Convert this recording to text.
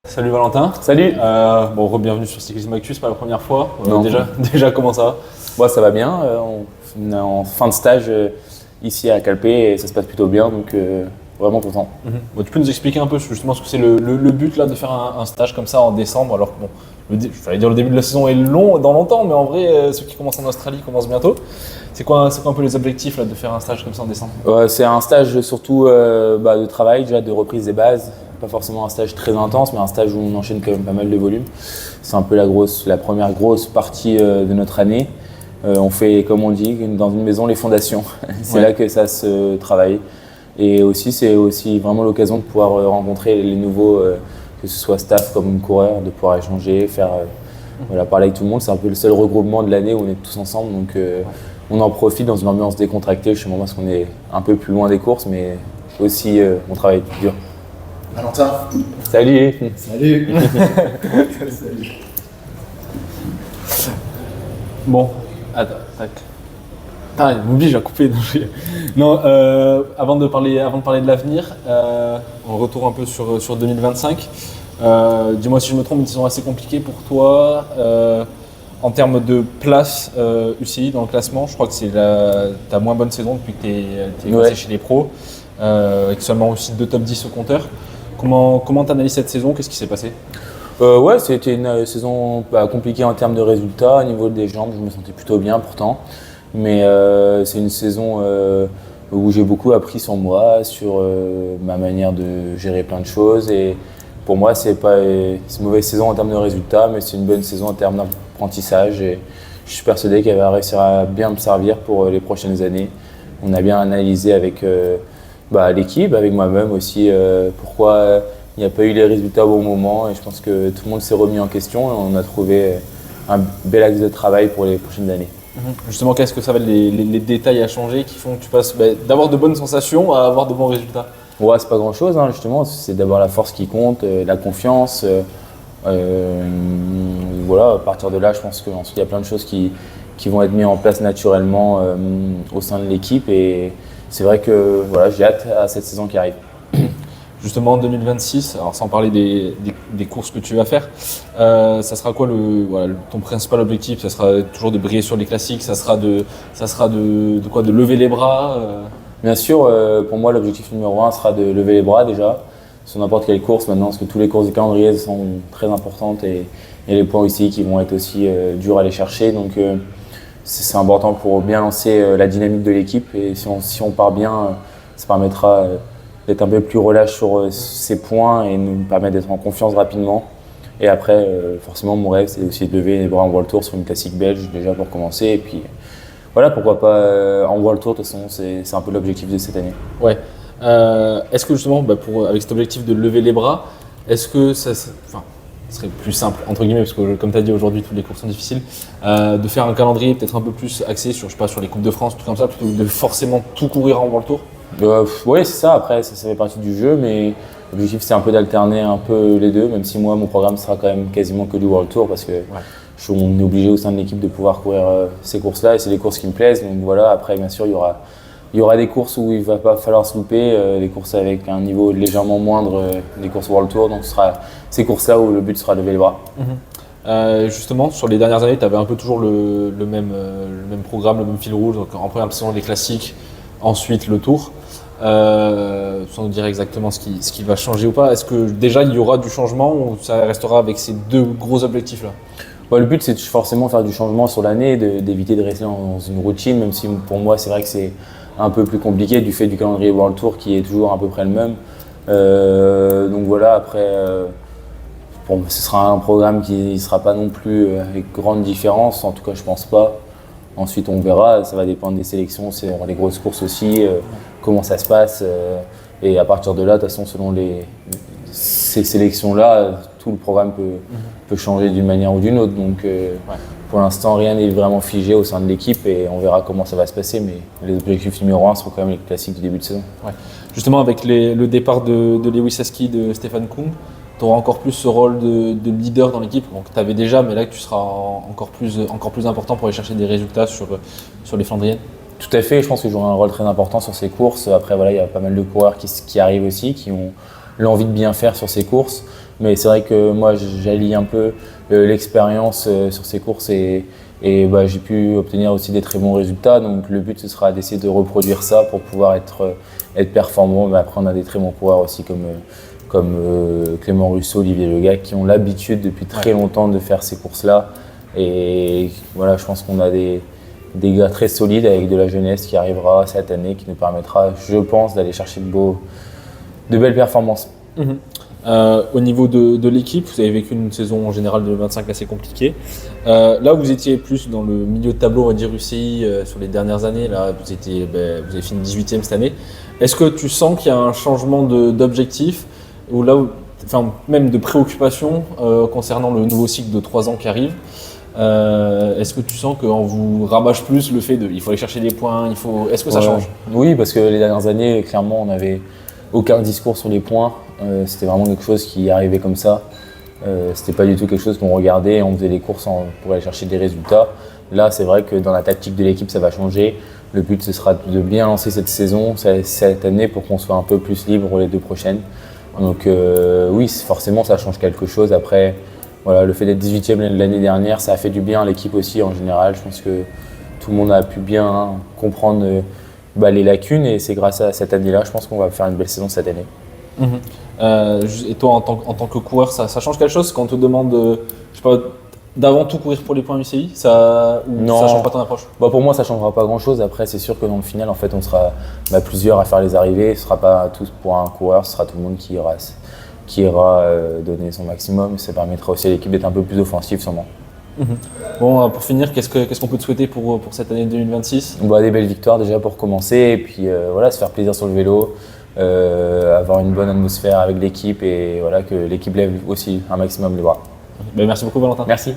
Salut Valentin. Salut. Bienvenue sur Cyclisme Actu, c'est pas la première fois. Non. Déjà, comment ça va? Moi, ça va bien. On est en fin de stage ici à Calpé et ça se passe plutôt bien, donc vraiment content. Bon, tu peux nous expliquer un peu justement ce que c'est le but là de faire un stage comme ça en décembre, alors que le début de la saison est long dans longtemps, mais en vrai, ceux qui commencent en Australie commencent bientôt. C'est quoi un peu les objectifs là de faire un stage comme ça en décembre? C'est un stage surtout de travail, déjà de reprise des bases. Pas forcément un stage très intense, mais un stage où on enchaîne quand même pas mal de volume. C'est un peu la première grosse partie de notre année. On fait, comme on dit, dans une maison, les fondations. C'est là que ça se travaille. Et aussi, c'est aussi vraiment l'occasion de pouvoir rencontrer les nouveaux, que ce soit staff comme coureurs, de pouvoir échanger, parler avec tout le monde. C'est un peu le seul regroupement de l'année où on est tous ensemble. Donc on en profite dans une ambiance décontractée, justement parce qu'on est un peu plus loin des courses, mais aussi on travaille dur. Valentin. Salut. Salut. Salut. Bon, attends, tac. Putain, il m'oublie, j'ai coupé. Non, avant de parler de l'avenir, on retourne un peu sur 2025. Dis-moi si je me trompe, une saison assez compliquée pour toi. En termes de place UCI dans le classement, je crois que c'est ta moins bonne saison depuis que tu es passé chez les pros, avec seulement aussi 2 top 10 au compteur. Comment tu analyses cette saison? Qu'est-ce qui s'est passé? C'était une saison compliquée en termes de résultats. Au niveau des jambes, je me sentais plutôt bien pourtant. Mais c'est une saison où j'ai beaucoup appris sur moi, sur ma manière de gérer plein de choses. Et pour moi, c'est une mauvaise saison en termes de résultats, mais c'est une bonne saison en termes d'apprentissage. Et je suis persuadé qu'elle va réussir à bien me servir pour les prochaines années. On a bien analysé avec l'équipe, avec moi-même aussi, pourquoi il n'y a pas eu les résultats au bon moment. Et je pense que tout le monde s'est remis en question et on a trouvé un bel axe de travail pour les prochaines années. Justement, qu'est-ce que ça va être les détails à changer qui font que tu passes d'avoir de bonnes sensations à avoir de bons résultats? Ouais, c'est pas grand-chose, justement. C'est d'abord la force qui compte, la confiance. À partir de là, je pense qu'ensuite, il y a plein de choses qui vont être mises en place naturellement au sein de l'équipe. Et c'est vrai que j'ai hâte à cette saison qui arrive. Justement en 2026, alors sans parler des courses que tu vas faire, ça sera quoi ton principal objectif? Ça sera toujours de briller sur les classiques, ça sera de lever les bras Bien sûr, pour moi l'objectif numéro 1 sera de lever les bras déjà, sur n'importe quelle course maintenant, parce que tous les courses du calendrier sont très importantes et il y a les points aussi qui vont être aussi durs à aller chercher. Donc c'est important pour bien lancer la dynamique de l'équipe et si on part bien, ça permettra d'être un peu plus relâche sur ces points et nous permettre d'être en confiance rapidement. Et après, forcément, mon rêve, c'est aussi de lever les bras en World Tour sur une classique belge déjà pour commencer. Et puis pourquoi pas en World Tour, de toute façon, c'est un peu l'objectif de cette année. Ouais. Est-ce que justement, avec cet objectif de lever les bras, est-ce que ça serait plus simple, entre guillemets, parce que comme tu as dit aujourd'hui, toutes les courses sont difficiles, de faire un calendrier peut-être un peu plus axé sur les Coupes de France, tout comme ça, plutôt que de forcément tout courir en World Tour? Oui, c'est ça. Après, ça fait partie du jeu, mais l'objectif, c'est un peu d'alterner un peu les deux, même si moi, mon programme sera quand même quasiment que du World Tour, parce que on est obligé au sein de l'équipe de pouvoir courir ces courses-là, et c'est des courses qui me plaisent. Donc voilà, après, bien sûr, il y aura des courses où il ne va pas falloir se louper, des courses avec un niveau légèrement moindre, des courses World Tour, donc ce sera ces courses-là où le but sera de lever les bras. Justement, sur les dernières années, tu avais un peu toujours le même programme, le même fil rouge, donc en première saison, les classiques, ensuite le Tour. Sans nous dire exactement ce qui va changer ou pas, est-ce que déjà il y aura du changement ou ça restera avec ces 2 gros objectifs-là? Le but, c'est de forcément faire du changement sur l'année, d'éviter de rester dans une routine, même si pour moi, c'est vrai que c'est un peu plus compliqué du fait du calendrier World Tour qui est toujours à peu près le même. Donc voilà, après, ce sera un programme qui ne sera pas non plus avec grande différence, en tout cas, je pense pas. Ensuite, on verra, ça va dépendre des sélections, c'est les grosses courses aussi, comment ça se passe. Et à partir de là, de toute façon, selon ces sélections-là, tout le programme peut changer d'une manière ou d'une autre. Donc, pour l'instant, rien n'est vraiment figé au sein de l'équipe et on verra comment ça va se passer. Mais les objectifs numéro 1 seront quand même les classiques du début de saison. Ouais. Justement, avec le départ de Lewis Heskey, de Stefan Kung, tu auras encore plus ce rôle de leader dans l'équipe, donc tu avais déjà, mais là tu seras encore plus important pour aller chercher des résultats sur les Flandriennes. Tout à fait, je pense que j'aurai un rôle très important sur ces courses. Après, il y a pas mal de coureurs qui arrivent aussi, qui ont l'envie de bien faire sur ces courses. Mais c'est vrai que moi, j'allie un peu l'expérience sur ces courses et bah, j'ai pu obtenir aussi des très bons résultats. Donc le but, ce sera d'essayer de reproduire ça pour pouvoir être performant. Mais après, on a des très bons coureurs aussi comme Clément Russo, Olivier Legac, qui ont l'habitude depuis très longtemps de faire ces courses-là. Et voilà, je pense qu'on a des gars très solides avec de la jeunesse qui arrivera cette année, qui nous permettra, je pense, d'aller chercher de belles performances. Au niveau de l'équipe, vous avez vécu une saison en général de 25 assez compliquée. Là où vous étiez plus dans le milieu de tableau, on va dire UCI, sur les dernières années, là vous avez fini 18e cette année. Est-ce que tu sens qu'il y a un changement d'objectif ou là même de préoccupation concernant le nouveau cycle de 3 ans qui arrive? Est-ce que tu sens qu'on vous rabâche plus le fait il faut aller chercher des points, est-ce que ça change? Oui, parce que les dernières années, clairement, on n'avait aucun discours sur les points. C'était vraiment quelque chose qui arrivait comme ça. C'était pas du tout quelque chose qu'on regardait, on faisait les courses pour aller chercher des résultats. Là, c'est vrai que dans la tactique de l'équipe, ça va changer. Le but, ce sera de bien lancer cette saison, cette année, pour qu'on soit un peu plus libre les 2 prochaines. Donc oui, forcément, ça change quelque chose. Après, voilà, le fait d'être 18e l'année dernière, ça a fait du bien à l'équipe aussi en général. Je pense que tout le monde a pu bien comprendre les lacunes et c'est grâce à cette année-là, je pense qu'on va faire une belle saison cette année. Et toi, en tant que coureur, ça change quelque chose quand on te demande, je sais pas, d'avant tout courir pour les points UCI, Non. Ça change pas ton approche? Pour moi, ça changera pas grand-chose. Après, c'est sûr que dans le final, en fait, on sera plusieurs à faire les arrivées. Ce sera pas tous pour un coureur, ce sera tout le monde qui ira donner son maximum. Ça permettra aussi à l'équipe d'être un peu plus offensive, sûrement. Bon, pour finir, qu'est-ce qu'on peut te souhaiter pour cette année 2026? Des belles victoires déjà pour commencer, et puis voilà, se faire plaisir sur le vélo, avoir une bonne atmosphère avec l'équipe et voilà, que l'équipe lève aussi un maximum les bras. Merci beaucoup, Valentin. Merci.